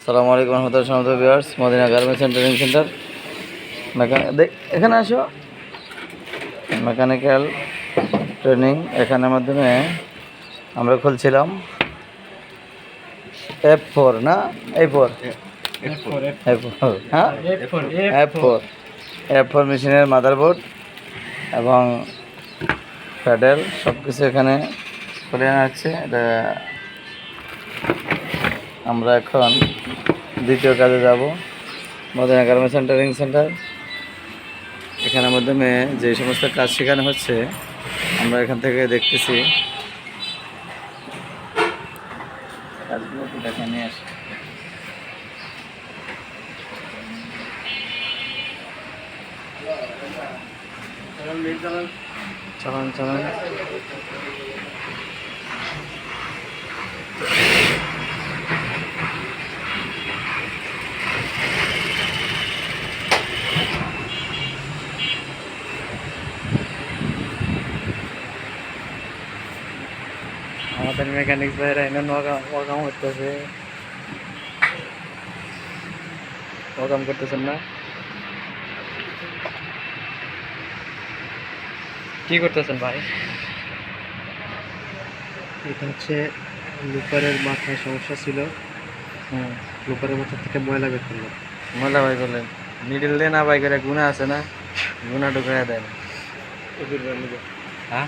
আসসালামু আলাইকুম রহমতুল্লাহ সমস্ত viewers, Madina garments and training centre এখানে আসো। মেকানিক্যাল ট্রেনিং এখানের মাধ্যমে আমরা খুলছিলাম F4 না A4 F4 হ্যাঁ F4 মেশিনের মাদারবোর্ড এবং প্যাডেল সব কিছু এখানে খুলে আনা হচ্ছে। এটা আমরা এখন দ্বিতীয় কাজে যাব, Madina garments and training centre. এখানের মাধ্যমে যে সমস্ত কাজ শেখানো হচ্ছে আমরা এখান থেকে দেখতেছি। কাজগুলো একটু দেখে নিয়ে আসি। চালান চালান আমাদের মেকানিক্স ভাইরা এনে ওয়াকাম করতেছে। ওয়াকাম করতেছেন না? কি করতেছেন ভাই? এটা হচ্ছে লুপারের মাথায় সমস্যা ছিল। লুপারের মাথা থেকে ময়লা বের করলো। ময়লা ভাই বলেন নিডল দিয়ে না বাই করে গুণা আছে না, গুণা ঢুকাইয়া দেন। হ্যাঁ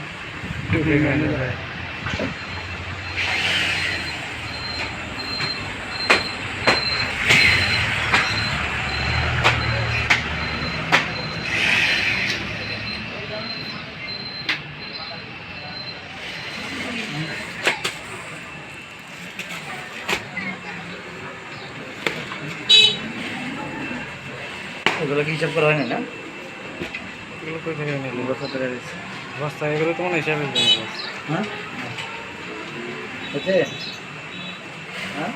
এগুলো কি হিসাব করা হয় না? এগুলো কই থেকে নিল? বছর দিচ্ছে। বস্তা এগুলো তো মনে হিসাবে হ্যাঁ হচ্ছে হ্যাঁ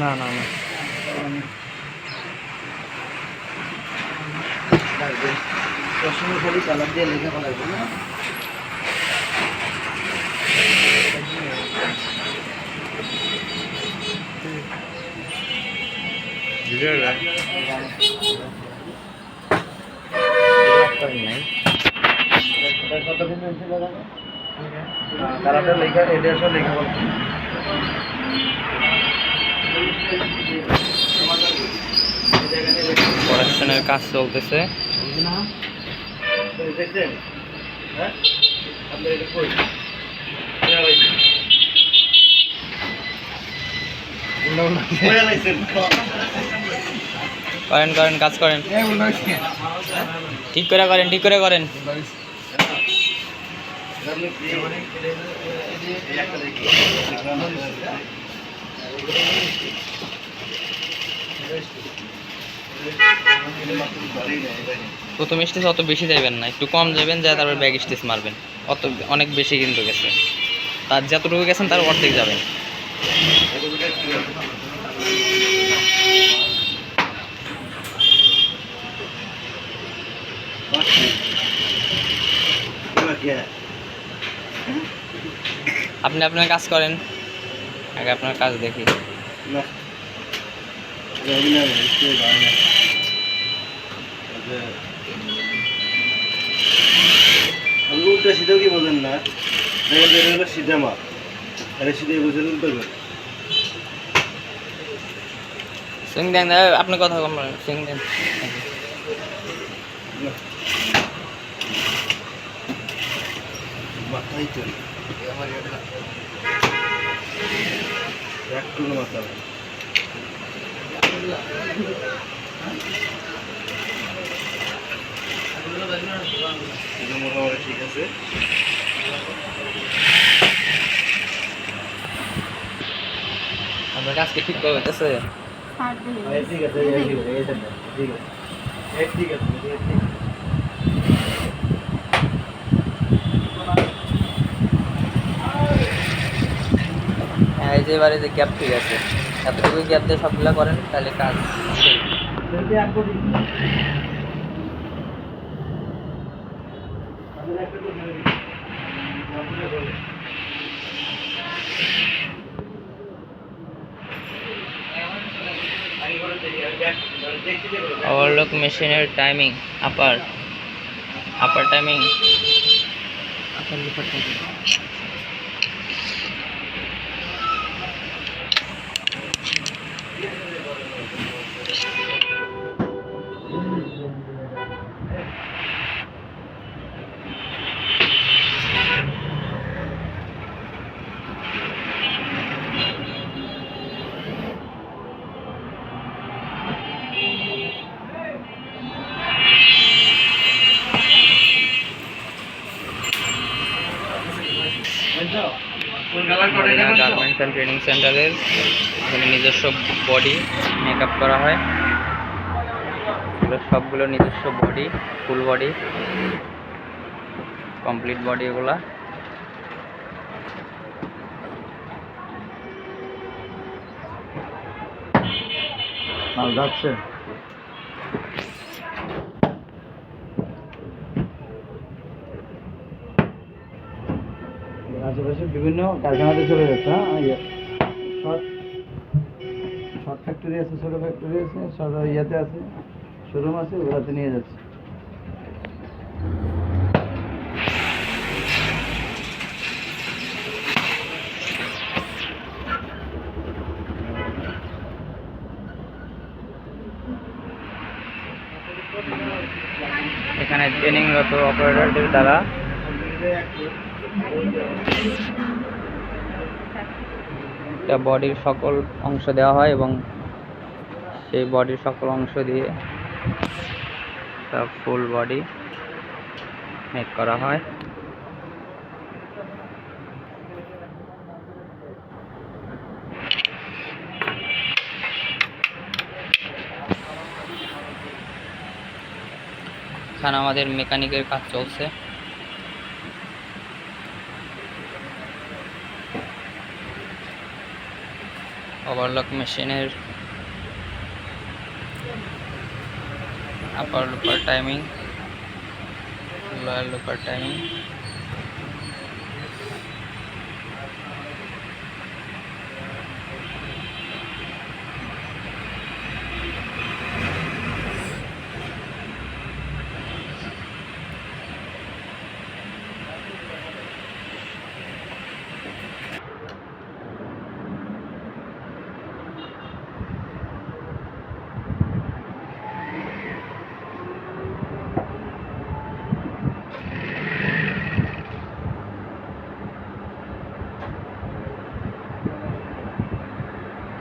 না না না প্রশ্ন খালি কালার দিয়ে লেখা ফেলা লাগবে না। কালারটা লেখা এদেরটা লেখা বলছি। প্রোডাকশনের কাজ চলতেছে। দেখছেন? হ্যাঁ আপনার এটা কই করেন করেন কাজ করেন, ঠিক করে করেন, ঠিক করে করেন। প্রথম স্টেজ অত বেশি যাবেন না, একটু কম যাবেন, যা তারপর ব্যাক স্টেজ মারবেন। অত অনেক বেশি কিন্তু গেছে, তার যতটুকু গেছেন তার অর্ধেক যাবেন। আপনি আপনার কাজ করেন, আগে আপনার কাজ দেখি। উল্টা সিধা কি বলেন না, হলো সিধা মাপ, আরে সিধা বুঝেন উল্টো করে সিং দেন, আপনি কথা কম বলেন, সিং দেন। মাথায় চলি আমার একটু মাথা মোটামুটি ঠিক আছে। আপনার কাজকে ঠিক করে হইতেছে? ঠিক আছে ঠিক আছে। হ্যাঁ, এই যে এবারে যে গ্যাপ ঠিক আছে, এতটুকু গ্যাপ দিয়ে সবগুলা করেন, তাহলে কাজ ওভারলক মেশিনের timing upper upper timing upper লোপার timing. Garments and training সেন্টারের এখানে নিজস্ব বডি মেকআপ করা হয়, এগুলো সবগুলো নিজস্ব body, full body, complete body এগুলা। মাল যাচ্ছে। আশেপাশে বিভিন্ন কারখানাতে চলে যাচ্ছে। হ্যাঁ, শর্ট শর্ট ফ্যাক্টরি আছে, ছোটো ফ্যাক্টরি আছে, সব ইয়াতে আছে, শোরুম আছে, ওগুলাতে নিয়ে যাচ্ছে। এখানে ট্রেনিংরত অপারেটরদের দ্বারা একটা বডির সকল অংশ দেওয়া হয় এবং সেই বডির সকল অংশ দিয়ে একটা ফুল বডি মেক করা হয়। এখানে আমাদের মেকানিকের কাজ চলছে। ওভারলক মেশিনের আপার লোপার টাইমিং, লোয়ার লোপার টাইমিং।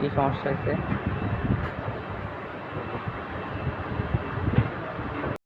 কি সমস্যা হয়েছে?